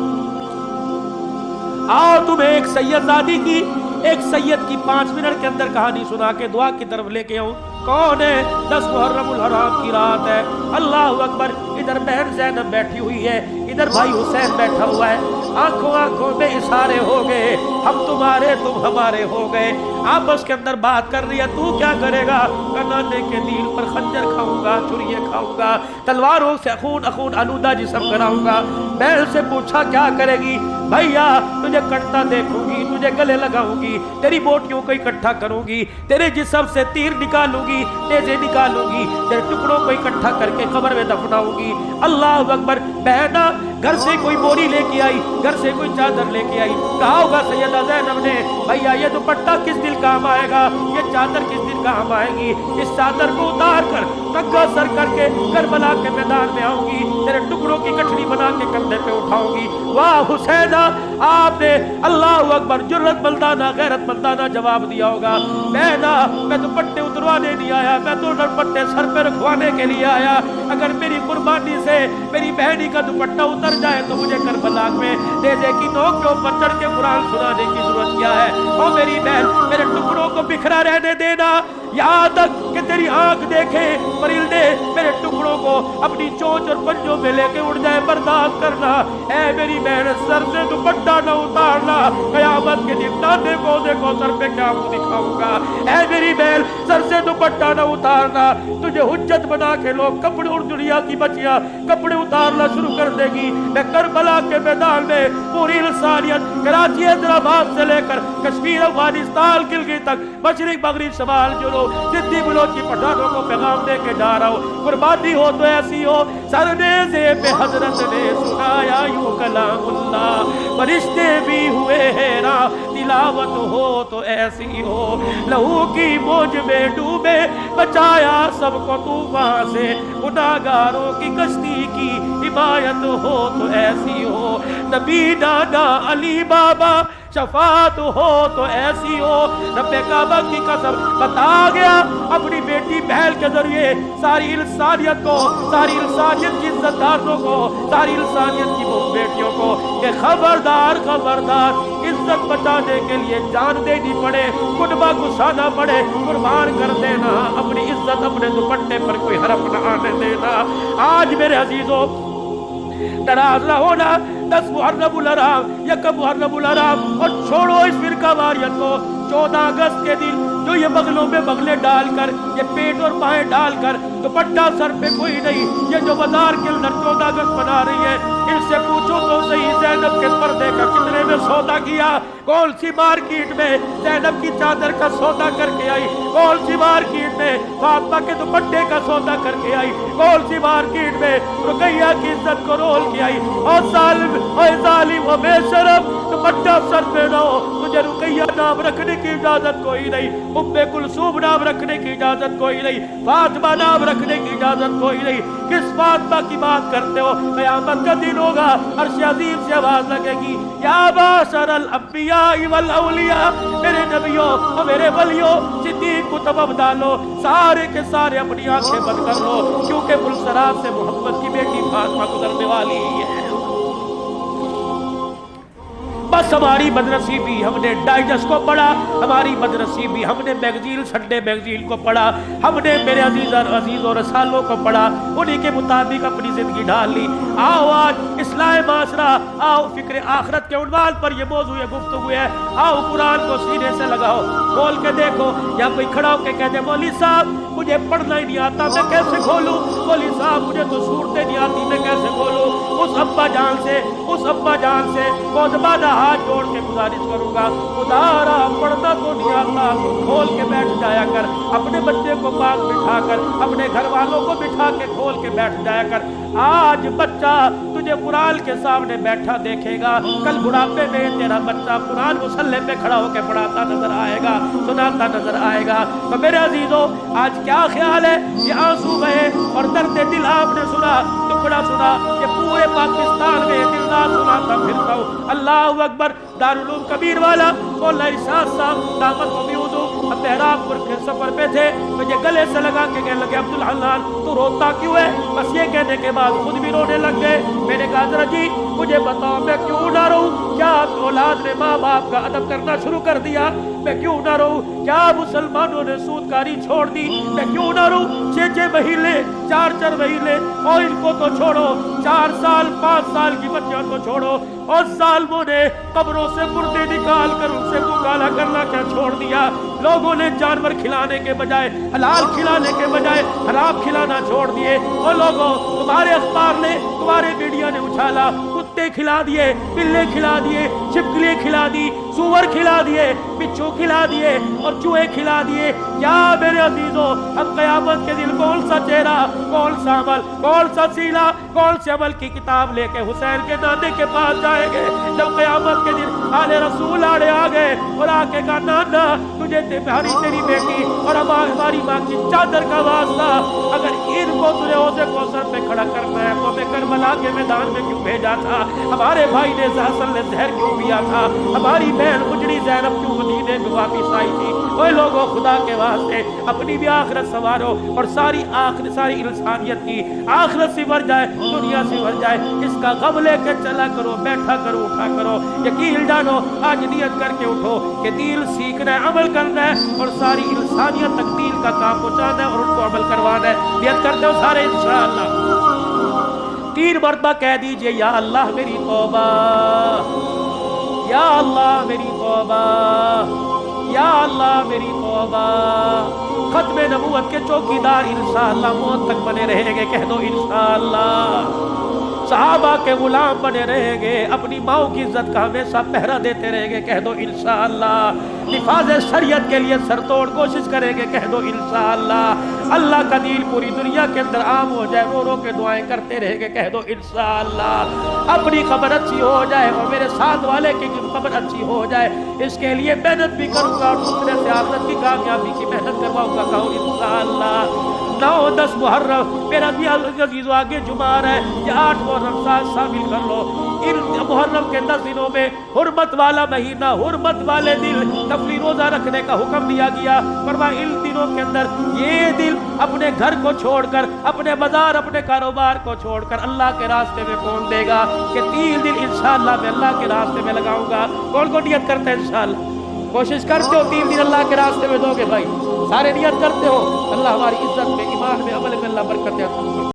आओ तुम्हें एक सैयदजादी की, एक सैयद की 5 मिनट के अंदर कहानी सुना के दुआ की तरफ लेके आऊं। कौन है? 10 मुहर्रमुल हराम की रात है, अल्लाह अकबर। इधर बहन ज़ैनब बैठी हुई है, इधर भाई हुसैन बैठा हुआ है, आंखों आंखों में इशारे हो गए, हम तुम्हारे तुम हमारे हो गए, आपस के अंदर बात कर रही है, तू क्या करेगा? नाने के दिल पर खंजर खाऊंगा, छुरियां खाऊंगा, तलवारों से खून आलूदा जिस्म कराऊंगा। बैल से पूछा क्या करेगी? भैया तुझे कटता देखूंगी, तुझे गले लगाऊंगी, तेरी बोटियों को इकट्ठा करूंगी, तेरे जिस्म से तीर निकालूंगी, नेज़े निकालूंगी, तेरे टुकड़ों को इकट्ठा करके कब्र में दफनाऊंगी। अल्लाह अकबर। बहना घर से कोई बोरी लेके आई, घर से कोई चादर लेके आई, कहा होगा सैयदा ज़ैनब ने, भैया ये दुपट्टा किस दिन काम आएगा, ये चादर किस दिन काम आएगी, इस चादर को उतार कर नंगा सर करके करबला के मैदान में आऊंगी, तेरे टुकड़ों की गठरी बना के कंधे पे उठाऊंगी। वाह हुसैना, आपने अल्लाह अकबर जुर्रत मर्दाना गैरत मर्दाना जवाब दिया होगा। मैं दुपट्टे उतरवाने नहीं आया, मैं तो दुपट्टे सर पे रखवाने के लिए आया। अगर मेरी कुर्बानी से मेरी बहनी का दुपट्टा उतर जाए तो मुझे करबला में नेज़े की नोक के ऊपर चढ़ के कुरान सुनाने की जरूरत क्या है? ओ मेरी बहन, मेरे टुकड़ों को बिखरा रहने देना, यहाँ तक कि तेरी आंख देखे परिंदे मेरे टुकड़ों को अपनी चोंच और पंजों में लेके उड़ जाए, बर्दाश्त करना। ऐ मेरी बहन, सर से दुपट्टा न उतारना, कयामत के दिन नाने पौधे को सर पे क्या मुंह दिखाऊंगा। ऐ मेरी बहन, सर से दुपट्टा न उतारना, तुझे हुज्जत बना के लोग कपड़े और दुनिया की बच्चियां कपड़े उतारना शुरू कर देगी। मैं करबला के मैदान में पूरी इंसानियत, कराची हैदराबाद से लेकर कश्मीर अफगानिस्तान गिलगित तक मशरिक मगरिब शमाल जुनूब सिद्दी बलोची पठानों को पैगाम दे के जा रहा हूँ। कुर्बानी हो तो ऐसी हो, सरनेज़े पे हजरत ने सुनाया यूं कलामुल्लाह, फरिश्ते भी हुए हैरान, तिलावत हो तो ऐसी हो, लहू की मौज में डूबे बचाया सबको तूफान से, गुनाहगारों की कश्ती की हिमायत हो तो ऐसी हो, नबी दादा अली बाबा शफात हो तो ऐसी हो। रब्बे काबा की कसम बता गया अपनी बेटी बहल के जरिए सारी इंसानियत को, सारी इंसानियत की इज्जतदारों को, सारी इंसानियत की बेटियों को कि खबरदार खबरदार, इज्जत बचाने के लिए जान देनी पड़े, कुर्बा गुस्साना पड़े, कुर्बान कर देना, अपनी इज्जत अपने दुपट्टे पर कोई हरफ न आने देना। आज मेरे अजीजों, नाराज ना होना, 10 मुहर्रमुल हराम, 1 मुहर्रमुल हराम, और छोड़ो इस फिरका वारियत को। 14 अगस्त के दिन जो ये बगलों में बगले डालकर, ये पेट और बाहें डालकर, दुपट्टा सर पे कोई नहीं, ये जो बाजार के अंदर 14 अगस्त बना रही है, इनसे पूछो तो सही ज़ैनब के पर्दे का कितने में सौदा किया, कौन सी मार्केट में ज़ैनब की चादर का सौदा करके आई, कौन सी मार्केट में फातिमा के दुपट्टे का सौदा करके आई, कौन सी मार्केट में रुकैया की इज्जत को रोल के आई। और जालिम और बेशरम, दुपट्टा सर पे ना हो, तुझे रुकैया नाम रखने की इजाजत कोई नहीं, उम्मे कुलसूम नाम रखने की इजाजत कोई नहीं, फातिमा नाम रखने की इजाजत कोई नहीं। किस फातिमा की बात करते हो? क़यामत का दिन होगा, अर्श अज़ीम से आवाज लगेगी, या बाशरल अंबिया वल औलिया, मेरे नबियों और मेरे वलियों, सिद्दीक को तब डालो, सारे के सारे अपनी आंखें बंद कर लो, क्योंकि मुलसरात से मोहम्मद की बेटी फातिमा गुजरने वाली है। बस हमारी बदनसीबी, हमने डाइजेस्ट को पढ़ा, हमारी बदनसीबी, हमने मैगजीन, संडे मैगजीन को पढ़ा, हमने मेरे अजीज और रसालों को पढ़ा, उन्हीं के मुताबिक अपनी जिंदगी ढाल ली। आओ आज इस्लाह माशरा, आओ फिक्र आखरत के उन्वान पर ये मौजू गुफ्तगू है, आओ कुरान को सीने से लगाओ, खोल के देखो। या कोई खड़ा होकर कह दे मौलवी साहब मुझे पढ़ना ही नहीं आता, मैं कैसे खोलूं? मौलवी साहब मुझे तो सूरतें नहीं आती, मैं कैसे खोलूं? उस अब्बा जान से मौजबाना हाथ जोड़ के गुजारिश करूंगा, खुदारा पढ़ना तो नहीं आता, खोल के बैठ जाया कर, अपने बच्चे को पास बिठा कर, अपने घर वालों को बिठा के खोल के बैठ जाया कर। आज बच्चा तुझे कुरान के सामने बैठा देखेगा, कल बुढ़ापे में तेरा बच्चा कुरान मुसल्ले पे खड़ा होकर पढ़ाता नजर आएगा, सुनाता नजर आएगा। तो मेरे अजीजों, आज क्या ख्याल है? ये आंसू बहे और दर्द दिल आपने सुना, टुकड़ा सुना, ये पूरे पाकिस्तान में दिलदार सुनाता फिरता हूँ। अल्लाह अकबर। दारुल उलूम कबीर वाला मौला इरशाद साहब दामत मौजूद अब मेहराबपुर के सफर पे थे, मुझे गले से लगा के कहने लगे, अब्दुल हन्नान तू रोता क्यों है? बस ये कहने के बाद بعد خود بھی رونے لگ گئے. میں نے کہا حضرت جی مجھے بتاؤ میں کیوں نہ رہوں؟ کیا اولاد نے ماں باپ کا ادب کرنا شروع کر دیا؟ میں کیوں نہ رہوں؟ کیا مسلمانوں نے سود کاری چھوڑ دی؟ میں کیوں نہ رہوں؟ 6 مہینے 4 مہینے اور ان کو تو چھوڑو، 4 سال 5 سال کی بچیاں تو چھوڑو، اور ظالموں نے قبروں سے مردے نکال کر ان سے منہ کالا کرنا کیا چھوڑ دیا؟ لوگوں نے جانور کھلانے کے بجائے، حلال کھلانے کے بجائے حرام کھلانا چھوڑ دیے. اور لوگوں تمہارے اخبار نے، تمہارے میڈیا نے اچھالا، کتے کھلا دیے، بلے کھلا دیے، چھپکلیاں کھلا دی، سور کھلا دیے، بچھو کھلا دیے اور چوہے کھلا دیے. کیا میرے عزیزوں اب قیامت کے دن کون سا چہرہ، کون سا عمل، کون سا سیلا، کون سے عمل کی کتاب لے کے حسین کے نانے کے پاس جائیں گے؟ جب قیامت کے دن آل رسول آڑے آ گئے اور آ کے کہا نانا تجھے تمہاری تیری بیٹی اور ہماری ماں کی چادر کا واسطہ، اگر ان کو تجھے حوض کوثر پہ کھڑا کرنا ہے تو ہمیں کربلا کے میدان میں کیوں بھیجا تھا؟ ہمارے بھائی نے حسن نے زہر کیوں پیا تھا؟ ہماری بہن اجڑی زینب کیوں مدینے میں واپس آئی تھی؟ اوے لوگوں خدا کے واسطے اپنی بھی آخرت سنوارو اور ساری انسانیت کی آخرت سنور جائے، دنیا سنور جائے. اس کا غم لے کے چلا کرو، بیٹھا کرو، اٹھا کرو. یقین جانو آج نیت کر کے اٹھو کہ دین سیکھنا ہے، عمل کرنا ہے اور ساری انسانیت تک دین کا کام پہنچانا ہے اور ان کو عمل کروانا ہے. نیت کرتے ہو سارے انشاءاللہ؟ 3 مرتبہ کہہ دیجئے یا اللہ میری توبہ، یا اللہ میری توبہ، یا اللہ میری توبہ. ختم نبوت کے چوکیدار انشاءاللہ موت تک بنے رہیں گے، کہہ دو انشاءاللہ. صحابہ کے غلام بنے رہیں گے، اپنی ماؤں کی عزت کا ہمیشہ پہرا دیتے رہیں گے، کہہ دو انشاءاللہ. نفاذ شریعت کے لیے سر توڑ کوشش کریں گے، کہہ دو انشاءاللہ. اللہ کا دین پوری دنیا کے اندر عام ہو جائے، رو رو کے دعائیں کرتے رہیں گے، کہہ دو انشاءاللہ. اپنی خبر اچھی ہو جائے اور میرے ساتھ والے کی خبر اچھی ہو جائے، اس کے لیے محنت بھی کروں گا اور دوسرے سے آخرت کی کامیابی کی محنت کرواؤں گا، کہو انشاءاللہ. 9-10 محرم میرا بھی عزیز آگے جمعہ ہے، یہ 8 محرم ساتھ شامل کر لو. ان محرم کے 10 دنوں میں حرمت والا مہینہ، حرمت والے دل، نفلی روزہ رکھنے کا حکم دیا گیا. فرمایا ان دنوں کے اندر یہ دل اپنے گھر کو چھوڑ کر، اپنے بازار، اپنے کاروبار کو چھوڑ کر اللہ کے راستے میں کون دے گا؟ کہ 3 دن انشاءاللہ میں اللہ کے راستے میں لگاؤں گا. کون کو نیت کرتے ہیں انشاءاللہ؟ کوشش کرتے ہو 3 دن اللہ کے راستے میں دو گے بھائی؟ سارے نیت کرتے ہو؟ اللہ ہماری عزت میں، ایمان میں، عمل میں اللہ برکت عطا فرمائے.